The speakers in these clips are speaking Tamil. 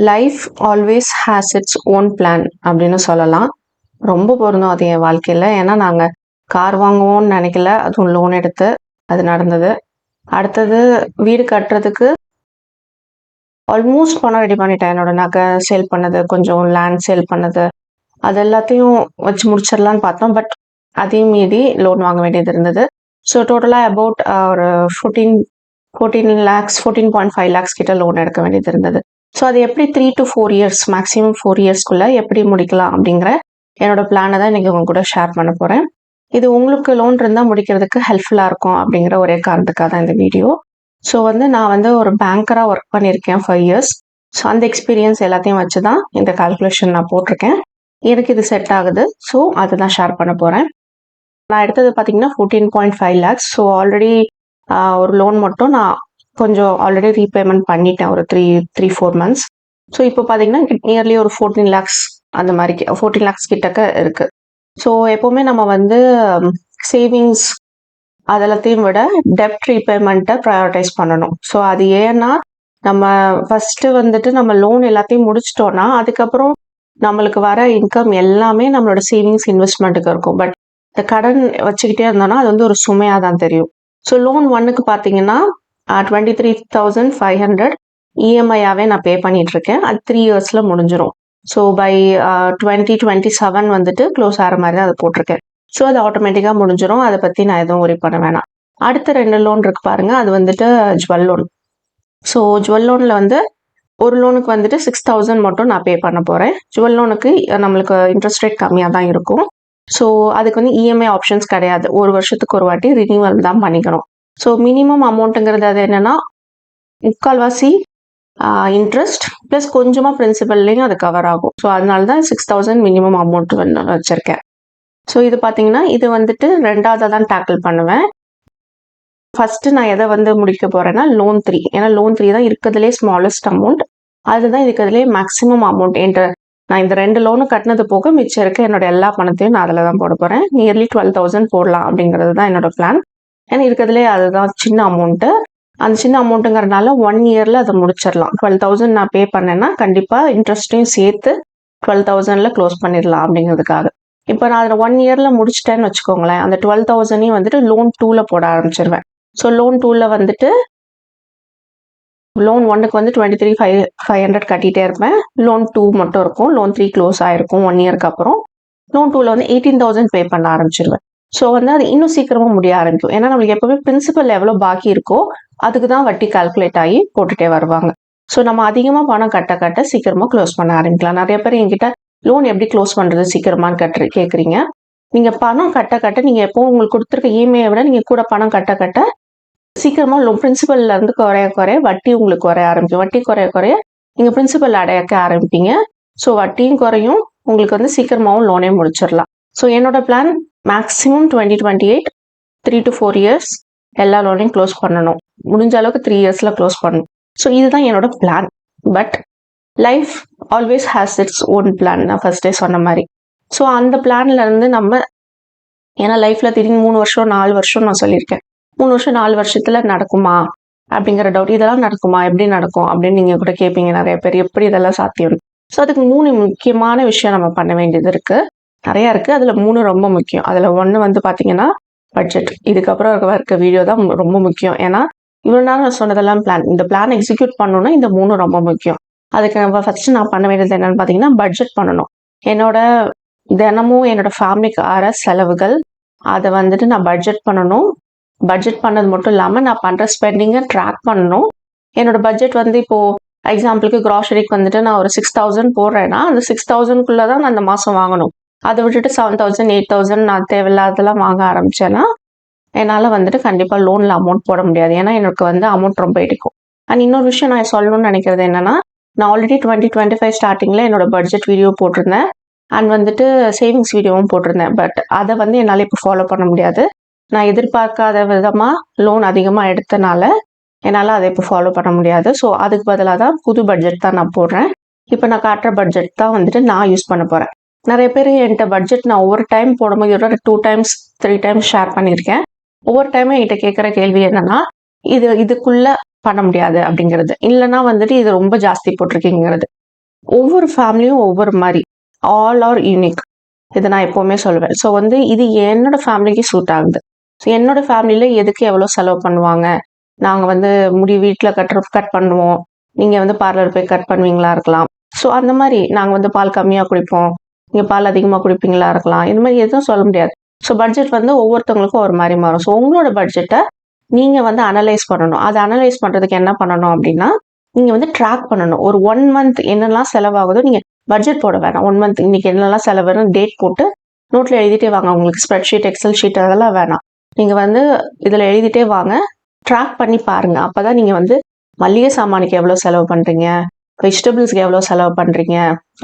Life always has its own plan அப்படின்னு சொல்லலாம். ரொம்ப பொருந்தும் அது என் வாழ்க்கையில். ஏன்னா நாங்கள் கார் வாங்குவோம்னு நினைக்கல, அதுவும் லோன் எடுத்து அது நடந்தது. அடுத்தது வீடு கட்டுறதுக்கு ஆல்மோஸ்ட் பணம் ரெடி பண்ணிட்டேன். என்னோட நகை சேல் பண்ணது, கொஞ்சம் லேண்ட் சேல் பண்ணது, அது எல்லாத்தையும் வச்சு முடிச்சிடலான்னு பார்த்தோம். பட் அதையும் மீறி லோன் வாங்க வேண்டியது இருந்தது. ஸோ டோட்டலாக அபவுட் ஒரு 14.5 lakhs கிட்ட லோன் எடுக்க வேண்டியது இருந்தது. ஸோ அது எப்படி 3 to 4 years, மேக்ஸிமம் 4 yearsக்குள்ளே எப்படி முடிக்கலாம் அப்படிங்கிற என்னோட பிளானை தான் இன்றைக்கி உங்க கூட ஷேர் பண்ண போகிறேன். இது உங்களுக்கு லோன் இருந்தால் முடிக்கிறதுக்கு ஹெல்ப்ஃபுல்லாக இருக்கும் அப்படிங்கிற ஒரே காரணத்துக்காக தான் இந்த வீடியோ. ஸோ நான் ஒரு பேங்கராக ஒர்க் பண்ணியிருக்கேன் 5 years. ஸோ அந்த எக்ஸ்பீரியன்ஸ் எல்லாத்தையும் வச்சு தான் இந்த கால்குலேஷன் நான் போட்டிருக்கேன். எனக்கு இது செட் ஆகுது. ஸோ அதை தான் ஷேர் பண்ண போகிறேன். நான் எடுத்தது பார்த்தீங்கன்னா 14.5 lakhs. ஸோ ஆல்ரெடி ஒரு லோன் மட்டும் நான் கொஞ்சம் ஆல்ரெடி ரீபேமெண்ட் பண்ணிட்டேன் ஒரு 3-4 months. ஸோ இப்போ பார்த்தீங்கன்னா நியர்லி ஒரு 14 lakhs அந்த மாதிரி 14 lakhs கிட்டக்க இருக்குது. ஸோ எப்போவுமே நம்ம சேவிங்ஸ் அதெல்லாத்தையும் விட டெப்ட் ரீபேமெண்ட்டை ப்ரையாரிட்டைஸ் பண்ணணும். ஸோ அது ஏன்னா நம்ம ஃபஸ்ட்டு நம்ம லோன் எல்லாத்தையும் முடிச்சிட்டோன்னா அதுக்கப்புறம் நம்மளுக்கு வர இன்கம் எல்லாமே நம்மளோட சேவிங்ஸ் இன்வெஸ்ட்மெண்ட்டுக்கு இருக்கும். பட் இந்த கடன் வச்சுக்கிட்டே இருந்தோம்னா அது ஒரு சுமையாக தான் தெரியும். ஸோ லோன் 1க்கு பார்த்தீங்கன்னா 23,500 இஎம்ஐயாகவே நான் பே பண்ணிகிட்ருக்கேன். அது 3 yearsல முடிஞ்சிடும். ஸோ பை 2027 க்ளோஸ் ஆகிற மாதிரி தான் அதை போட்டிருக்கேன். ஸோ அது ஆட்டோமேட்டிக்காக முடிஞ்சிடும். அதை பற்றி நான் எதுவும் ஒரி பண்ண வேணாம். அடுத்த 2 லோன் இருக்கு பாருங்கள், அது ஜுவல் லோன். ஸோ ஜுவல் லோனில் ஒரு லோனுக்கு 6,000 மட்டும் நான் பே பண்ண போகிறேன். ஜுவல் லோனுக்கு நம்மளுக்கு இன்ட்ரெஸ்ட் ரேட் கம்மியாக தான் இருக்கும். ஸோ அதுக்கு இஎம்ஐ ஆப்ஷன்ஸ் கிடையாது. ஒரு வருஷத்துக்கு ஒரு வாட்டி ரினியூவல் தான் பண்ணிக்கணும். ஸோ மினிமம் அமௌண்ட்டுங்கிறது அது என்னென்னா 3/4 இன்ட்ரெஸ்ட் ப்ளஸ் கொஞ்சமாக பிரின்சிபல்லையும் அது கவர் ஆகும். ஸோ அதனால தான் 6,000 மினிமம் அமௌண்ட் வச்சுருக்கேன். ஸோ இது பார்த்தீங்கன்னா இது 2ஆவது தான் டேக்கிள் பண்ணுவேன். ஃபஸ்ட்டு நான் எதை முடிக்க போகிறேன்னா லோன் 3. ஏன்னா லோன் 3 தான் இருக்கிறதுலே ஸ்மாலஸ்ட் அமௌண்ட். அதுதான் இருக்கிறதுலே மேக்ஸிமம் அமௌண்ட். நான் இந்த 2 லோனும் கட்டினது போக மிச்சம் இருக்க என்னோட எல்லா பணத்தையும் நான் அதில் தான் போட போகிறேன். நியர்லி 12,000 போடலாம் அப்படிங்கிறது தான் என்னோட பிளான். ஏன்னா இருக்கிறதுலே அதுதான் சின்ன அமௌண்ட்டு. அந்த சின்ன அமௌண்ட்டுங்கிறதுனால 1 yearல அதை முடிச்சிடலாம். 12,000 நான் பே பண்ணேன்னா கண்டிப்பாக இன்ட்ரெஸ்ட்டையும் சேர்த்து 12,000ல் க்ளோஸ் பண்ணிடலாம் அப்படிங்கிறதுக்காக. இப்போ நான் அதில் 1 yearல முடிச்சிட்டேன்னு வச்சுக்கோங்களேன், அந்த 12,000ஐயும் லோன் 2ல போட ஆரம்பிச்சிருவேன். ஸோ லோன் 2ல லோன் 1க்கு 23,500 கட்டிகிட்டே இருப்பேன். லோன் 2 மட்டும் இருக்கும். லோன் 3 க்ளோஸ் ஆகிருக்கும் 1 yearக்கு அப்புறம். லோன் 2ல 18,000 பே பண்ண ஆரம்பிச்சிருவேன். ஸோ அது இன்னும் சீக்கிரமாக முடிய ஆரம்பிக்கும். ஏன்னா நம்மளுக்கு எப்போவுமே பிரின்சிபல் எவ்வளோ பாக்கி இருக்கோ அதுக்கு தான் வட்டி கால்குலேட் ஆகி போட்டுகிட்டே வருவாங்க. ஸோ நம்ம அதிகமாக பணம் கட்ட சீக்கிரமாக க்ளோஸ் பண்ண ஆரம்பிக்கலாம். நிறைய பேர் என்கிட்ட லோன் எப்படி க்ளோஸ் பண்ணுறது சீக்கிரமானு கேட்குறீங்க. நீங்கள் பணம் கட்ட நீங்கள் எப்போவும் உங்களுக்கு கொடுத்துருக்க இஎம்ஐயை விட நீங்கள் கூட பணம் கட்ட சீக்கிரமாக லோன் பிரின்சிபல்லேருந்து குறைய வட்டி உங்களுக்கு குறைய ஆரம்பிக்கும். வட்டி குறைய நீங்கள் பிரின்சிபல் அடைக்க ஆரம்பிப்பீங்க. ஸோ வட்டியும் குறையும், உங்களுக்கு சீக்கிரமாகவும் லோனே முடிச்சிடலாம். ஸோ என்னோட பிளான் மேக்ஸிமம் 2028 3 to 4 years எல்லா லோனையும் க்ளோஸ் பண்ணணும். முடிஞ்ச அளவுக்கு 3 yearsல க்ளோஸ் பண்ணணும். ஸோ இதுதான் என்னோட plan. But life always has its own plan, நான் ஃபர்ஸ்டே சொன்ன மாதிரி. ஸோ அந்த பிளான்லேருந்து ஏன்னா லைஃப்பில் திடீர்னு 3 வருஷம் 4 வருஷம் நான் சொல்லியிருக்கேன். 3 வருஷம் 4 வருஷத்தில் நடக்குமா அப்படிங்கிற டவுட். இதெல்லாம் நடக்குமா, எப்படி நடக்கும் அப்படின்னு நீங்கள் கூட கேட்பீங்க நிறைய பேர், எப்படி இதெல்லாம் சாத்தியம். ஸோ அதுக்கு 3 முக்கியமான விஷயம் நம்ம பண்ண வேண்டியது இருக்குது. நிறையா இருக்குது, அதில் 3 ரொம்ப முக்கியம். அதில் 1 பார்த்தீங்கன்னா பட்ஜெட். இதுக்கப்புறம் இருக்க வீடியோ தான் ரொம்ப முக்கியம். ஏன்னா இவ்வளோ நேரம் நான் சொன்னதெல்லாம் பிளான். இந்த பிளான் எக்ஸிக்யூட் பண்ணணும்னா இந்த 3 ரொம்ப முக்கியம். அதுக்கு ஃபஸ்ட்டு நான் பண்ண வேண்டியது என்னென்னு பார்த்தீங்கன்னா பட்ஜெட் பண்ணணும். என்னோட தினமும் என்னோட ஃபேமிலிக்கு ஆகிற செலவுகள் அதை நான் பட்ஜெட் பண்ணணும். பட்ஜெட் பண்ணது மட்டும் இல்லாமல் நான் பண்ணுற ஸ்பெண்டிங்கை ட்ராக் பண்ணணும். என்னோட பட்ஜெட் இப்போது எக்ஸாம்பிளுக்கு க்ராசரிக்கு நான் ஒரு 6,000 போடுறேன்னா அந்த 6,000க்குள்ளே தான் நான் அந்த மாதம் வாங்கணும். அதை விட்டுட்டு 7,000 8,000 நான் தேவையில்லாதெல்லாம் வாங்க ஆரம்பித்தேன்னா என்னால் கண்டிப்பாக லோனில் அமௌண்ட் போட முடியாது. ஏன்னா எனக்கு அமௌண்ட் ரொம்ப எடுக்கும். அண்ட் இன்னொரு விஷயம் நான் சொல்லணும்னு நினைக்கிறது என்னென்னா, நான் ஆல்ரெடி 2025 ஸ்டார்டிங்கில் என்னோட பட்ஜெட் வீடியோ போட்டிருந்தேன். அண்ட் சேவிங்ஸ் வீடியோவும் போட்டிருந்தேன். பட் அதை என்னால் இப்போ ஃபாலோ பண்ண முடியாது. நான் எதிர்பார்க்காத விதமாக லோன் அதிகமாக எடுத்தனால என்னால் அதை இப்போ ஃபாலோ பண்ண முடியாது. ஸோ அதுக்கு பதிலாக தான் புது பட்ஜெட் தான் நான் போடுறேன். இப்போ நான் காட்டுற பட்ஜெட் தான் நான் யூஸ் பண்ண போகிறேன். நிறைய பேர் என்கிட்ட பட்ஜெட் நான் ஒவ்வொரு டைம் போடும்போது ஒரு 2 times 3 times ஷேர் பண்ணியிருக்கேன். ஒவ்வொரு டைமும் என்கிட்ட கேட்குற கேள்வி என்னன்னா, இதுக்குள்ளே பண்ண முடியாது அப்படிங்கிறது, இல்லைன்னா இது ரொம்ப ஜாஸ்தி போட்டிருக்கீங்கிறது. ஒவ்வொரு ஃபேமிலியும் ஒவ்வொரு மாதிரி, ஆல் ஆர் யூனிக். இதை நான் எப்போவுமே சொல்லுவேன். ஸோ வந்து இது என்னோட ஃபேமிலிக்கு சூட் ஆகுது. ஸோ என்னோட ஃபேமிலியில் எதுக்கு எவ்வளோ செலவு பண்ணுவாங்க, நாங்கள் வந்து முடி வீட்டில் கட் பண்ணுவோம், நீங்கள் வந்து பார்லர் போய் கட் பண்ணுவீங்களா இருக்கலாம். ஸோ அந்த மாதிரி நாங்கள் வந்து பால் கம்மியாக குடிப்போம், நீங்கள் பால் அதிகமாக குடிப்பீங்களா இருக்கலாம். இந்த மாதிரி எதுவும் சொல்ல முடியாது. ஸோ பட்ஜெட் வந்து ஒவ்வொருத்தவங்களுக்கும் ஒரு மாதிரி மாறும். ஸோ உங்களோட பட்ஜெட்டை நீங்கள் வந்து அனலைஸ் பண்ணணும். அதை அனலைஸ் பண்ணுறதுக்கு என்ன பண்ணணும் அப்படின்னா, நீங்கள் வந்து ட்ராக் பண்ணணும். ஒரு 1 மந்த் என்னெல்லாம் செலவாகுதோ, நீங்கள் பட்ஜெட் போட வேணாம். 1 மந்த் இன்னைக்கு என்னெல்லாம் செலவுன்னு டேட் போட்டு நோட்டில் எழுதிட்டே வாங்க. உங்களுக்கு ஸ்ப்ரெட் ஷீட், எக்ஸல் ஷீட் அதெல்லாம் வேணாம். நீங்கள் வந்து இதில் எழுதிட்டே வாங்க, ட்ராக் பண்ணி பாருங்கள். அப்போ தான் நீங்கள் வந்து மளிகை சாமானுக்கு எவ்வளோ செலவு பண்ணுறீங்க, வெஜிடபிள்ஸ்க்கு எவ்வளோ செலவு பண்ணுறீங்க,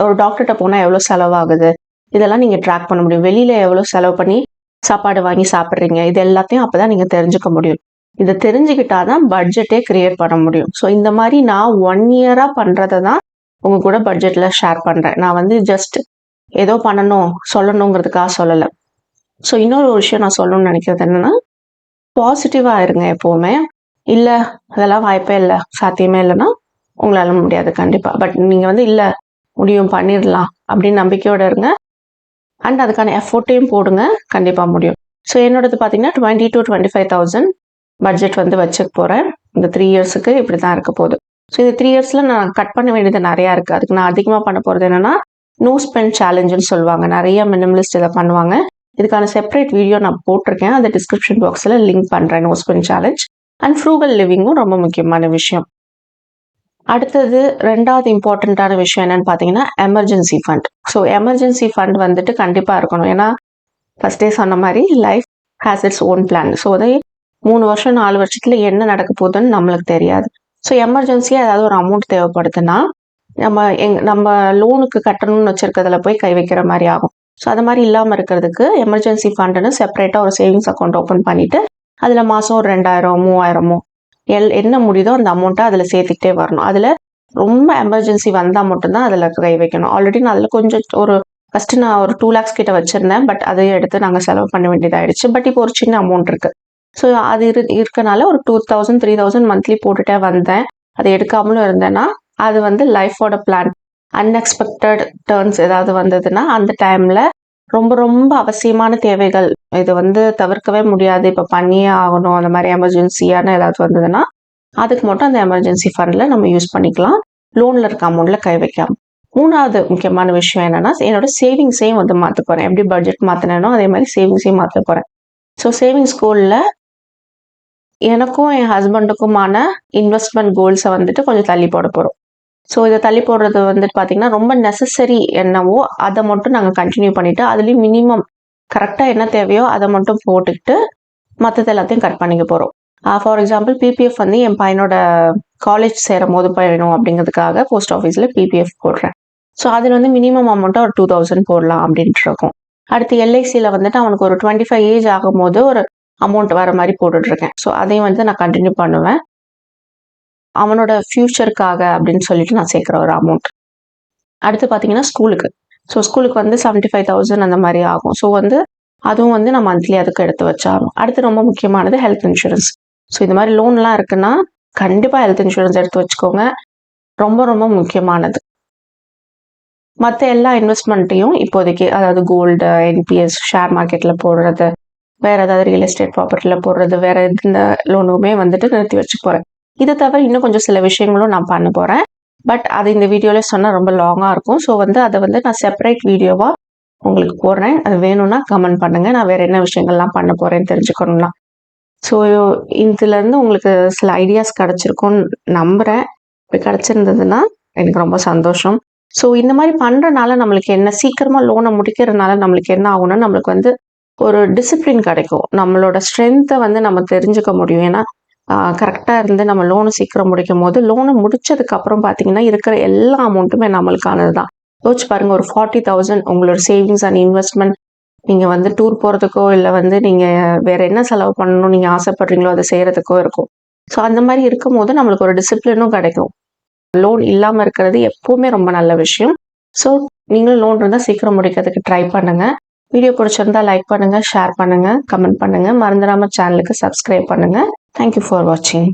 ஒரு டாக்டர்கிட்ட போனால் எவ்வளோ செலவாகுது, இதெல்லாம் நீங்கள் ட்ராக் பண்ண முடியும். வெளியில் எவ்வளோ செலவு பண்ணி சாப்பாடு வாங்கி சாப்பிட்றீங்க, இது எல்லாத்தையும் அப்போ தான் நீங்கள் தெரிஞ்சுக்க முடியும். இதை தெரிஞ்சுக்கிட்டாதான் பட்ஜெட்டே கிரியேட் பண்ண முடியும். ஸோ இந்த மாதிரி நான் 1 இயராக பண்ணுறதை தான் உங்க கூட பட்ஜெட்டில் ஷேர் பண்ணுறேன். நான் வந்து ஜஸ்ட் ஏதோ பண்ணணும் சொல்லணுங்கிறதுக்காக சொல்லலை. ஸோ இன்னொரு விஷயம் நான் சொல்லணும்னு நினைக்கிறது என்னென்னா, பாசிட்டிவாக இருங்க எப்போவுமே. இல்லை அதெல்லாம் வாய்ப்பே இல்லை, சாத்தியமே இல்லைன்னா உங்களால் முடியாது கண்டிப்பாக. பட் நீங்கள் வந்து இல்லை முடியும், பண்ணிடலாம் அப்படின்னு நம்பிக்கையோடு இருங்க. அண்ட் அதுக்கான எஃபோர்ட்டையும் போடுங்க, கண்டிப்பாக முடியும். ஸோ என்னோடது பார்த்தீங்கன்னா 20,000 to 25,000 பட்ஜெட் வந்து வச்சுக்க போகிறேன். இந்த 3 இயர்ஸுக்கு இப்படி தான் இருக்க போகுது. ஸோ இந்த 3 இயர்ஸில் நான் கட் பண்ண வேண்டியது நிறையா இருக்குது. அதுக்கு நான் அதிகமாக பண்ண போகிறது என்னென்னா, நோ ஸ்பெண்ட் சேலஞ்சுன்னு சொல்லுவாங்க. நிறைய மினிமலிஸ்ட் இதை பண்ணுவாங்க. இதுக்கான செப்பரேட் வீடியோ நான் போட்டிருக்கேன், அதை டிஸ்கிரிப்ஷன் பாக்ஸில் லிங்க் பண்ணுறேன். No spend challenge and frugal லிவிங்கும் ரொம்ப முக்கியமான விஷயம். அடுத்தது 2வது இம்பார்ட்டண்ட்டான விஷயம் என்னன்னு பார்த்தீங்கன்னா, emergency fund. So emergency fund வந்துட்டு கண்டிப்பாக இருக்கணும். ஏன்னா ஃபஸ்ட்டே சொன்ன மாதிரி life has its own plan. So அதை 3 வருஷம் 4 வருஷத்துல என்ன நடக்க போகுதுன்னு நம்மளுக்கு தெரியாது. ஸோ எமர்ஜென்சியாக ஏதாவது ஒரு அமௌண்ட் தேவைப்படுதுன்னா நம்ம லோனுக்கு கட்டணும்னு வச்சிருக்கிறதுல போய் கை வைக்கிற மாதிரி ஆகும். ஸோ அது மாதிரி இல்லாமல் இருக்கிறதுக்கு எமர்ஜென்சி ஃபண்டுன்னு செப்பரேட்டாக ஒரு சேவிங்ஸ் அக்கௌண்ட் ஓப்பன் பண்ணிட்டு அதில் மாதம் ஒரு 2,000 3,000 என்ன முடியுதோ அந்த அமௌண்ட்டை அதில் சேர்த்துக்கிட்டே வரணும். அதில் ரொம்ப எமர்ஜென்சி வந்தால் மட்டும்தான் அதில் கை வைக்கணும். ஆல்ரெடி நான் அதில் கொஞ்சம் ஃபஸ்ட்டு நான் ஒரு 2 lakhs கிட்ட வச்சுருந்தேன். பட் அதை எடுத்து நாங்கள் செலவு பண்ண வேண்டியதாகிடுச்சு. பட் இப்போ ஒரு சின்ன அமௌண்ட் இருக்குது. ஸோ அது இருக்கனால ஒரு 2,000 3,000 மந்த்லி போட்டுட்டே வந்தேன். அதை எடுக்காமலும் இருந்தேன்னா அது வந்து லைஃபோட பிளான். அன்எக்ஸ்பெக்டட் டேர்ன்ஸ் ஏதாவது வந்ததுன்னா அந்த டைமில் ரொம்ப ரொம்ப அவசியமான தேவைகள் இது வந்து தவிர்க்கவே முடியாது, இப்போ பண்ணியே ஆகணும், அந்த மாதிரி எமர்ஜென்சியான ஏதாவது வந்ததுன்னா அதுக்கு மட்டும் அந்த எமர்ஜென்சி ஃபண்டில் நம்ம யூஸ் பண்ணிக்கலாம், லோனில் இருக்க அமௌண்ட்டில் கை வைக்காம. 3வது முக்கியமான விஷயம் என்னென்னா, என்னோட சேவிங்ஸையும் வந்து மாற்ற போகிறேன். எப்படி பட்ஜெட் மாற்றினேனோ அதே மாதிரி சேவிங்ஸையும் மாற்ற போகிறேன். ஸோ சேவிங்ஸ் கோலில் எனக்கும் என் ஹஸ்பண்டுக்குமான இன்வெஸ்ட்மெண்ட் கோல்ஸை வந்துட்டு கொஞ்சம் தள்ளி போட போகிறோம். ஸோ இதை தள்ளி போடுறது வந்துட்டு பார்த்தீங்கன்னா, ரொம்ப நெசசரி என்னவோ அதை மட்டும் நாங்கள் கண்டினியூ பண்ணிவிட்டு அதுலேயும் மினிமம் கரெக்டாக என்ன தேவையோ அதை மட்டும் போட்டுக்கிட்டு மற்றது எல்லாத்தையும் கட் பண்ணிக்க போகிறோம். ஃபார் எக்ஸாம்பிள் பிபிஎஃப் வந்து என் பையனோட காலேஜ் சேரும் போது பயணம் அப்படிங்கிறதுக்காக போஸ்ட் ஆஃபீஸில் பிபிஎஃப் போடுறேன். ஸோ அதில் வந்து மினிமம் அமௌண்ட்டாக ஒரு 2,000 போடலாம் அப்படின்ட்டு இருக்கும். அடுத்து எல்ஐசியில் வந்துட்டு அவனுக்கு ஒரு 25 ஏஜ் ஆகும்போது ஒரு அமௌண்ட் வர மாதிரி போட்டுட்ருக்கேன். ஸோ அதையும் வந்து நான் கண்டினியூ பண்ணுவேன். அவனோட ஃப்யூச்சருக்காக அப்படின்னு சொல்லிட்டு நான் சேர்க்குற ஒரு அமௌண்ட். அடுத்து பார்த்தீங்கன்னா ஸ்கூலுக்கு. ஸோ ஸ்கூலுக்கு வந்து 75,000 அந்த மாதிரி ஆகும். ஸோ வந்து அதுவும் வந்து நான் மந்த்லி அதுக்கு எடுத்து வச்சாகும். அடுத்து ரொம்ப முக்கியமானது ஹெல்த் இன்சூரன்ஸ். ஸோ இந்த மாதிரி லோன்லாம் இருக்குன்னா கண்டிப்பாக ஹெல்த் இன்சூரன்ஸ் எடுத்து வச்சுக்கோங்க, ரொம்ப ரொம்ப முக்கியமானது. மற்ற எல்லா இன்வெஸ்ட்மெண்ட்டையும் இப்போதைக்கு, அதாவது கோல்டு, என்பிஎஸ், ஷேர் மார்க்கெட்டில் போடுறது, வேற ஏதாவது ரியல் எஸ்டேட் ப்ராப்பர்ட்டியில் போடுறது, வேற எந்த லோனுமே வந்துட்டு நிறுத்தி வச்சு போகிறேன். இதை தவிர இன்னும் கொஞ்சம் சில விஷயங்களும் நான் பண்ண போகிறேன். பட் அது இந்த வீடியோவில் சொன்னால் ரொம்ப லாங்காக இருக்கும். ஸோ வந்து அதை வந்து நான் செப்பரேட் வீடியோவாக உங்களுக்கு போடுறேன். அது வேணும்னா கமெண்ட் பண்ணுங்கள், நான் வேறு என்ன விஷயங்கள்லாம் பண்ண போகிறேன்னு தெரிஞ்சுக்கணும்னா. ஸோ இதுலேருந்து உங்களுக்கு சில ஐடியாஸ் கிடச்சிருக்கும்னு நம்புகிறேன். இப்படி கிடச்சிருந்ததுன்னா எனக்கு ரொம்ப சந்தோஷம். ஸோ இந்த மாதிரி பண்ணுறனால நம்மளுக்கு என்ன, சீக்கிரமாக லோனை முடிக்கிறதுனால நம்மளுக்கு என்ன ஆகும்னா, நம்மளுக்கு வந்து ஒரு டிசிப்ளின் கிடைக்கும். நம்மளோட ஸ்ட்ரென்த்தை வந்து நம்ம தெரிஞ்சுக்க முடியும். ஏன்னா கரெக்டாக இருந்து நம்ம லோனை சீக்கிரம் முடிக்கும் போது, லோனை முடிச்சதுக்கப்புறம் பார்த்தீங்கன்னா இருக்கிற எல்லா அமௌண்ட்டுமே நம்மளுக்கானது தான். யோசிச்சு பாருங்கள், ஒரு 40,000 உங்களோட சேவிங்ஸ் அண்ட் இன்வெஸ்ட்மெண்ட் நீங்கள் வந்து டூர் போகிறதுக்கோ இல்லை வந்து நீங்கள் வேறு என்ன செலவு பண்ணணும் நீங்கள் ஆசைப்படுறீங்களோ அதை செய்கிறதுக்கோ இருக்கும். ஸோ அந்த மாதிரி இருக்கும் போது நம்மளுக்கு ஒரு டிசிப்ளினும் கிடைக்கும். லோன் இல்லாமல் இருக்கிறது எப்போவுமே ரொம்ப நல்ல விஷயம். ஸோ நீங்களும் லோன் இருந்தால் சீக்கிரம் முடிக்கிறதுக்கு ட்ரை பண்ணுங்கள். வீடியோ பிடிச்சிருந்தா லைக் பண்ணுங்கள், ஷேர் பண்ணுங்கள், கமெண்ட் பண்ணுங்கள். மறந்துடாமல் சேனலுக்கு சப்ஸ்கிரைப் பண்ணுங்கள். தேங்க்யூ ஃபார் வாட்சிங்.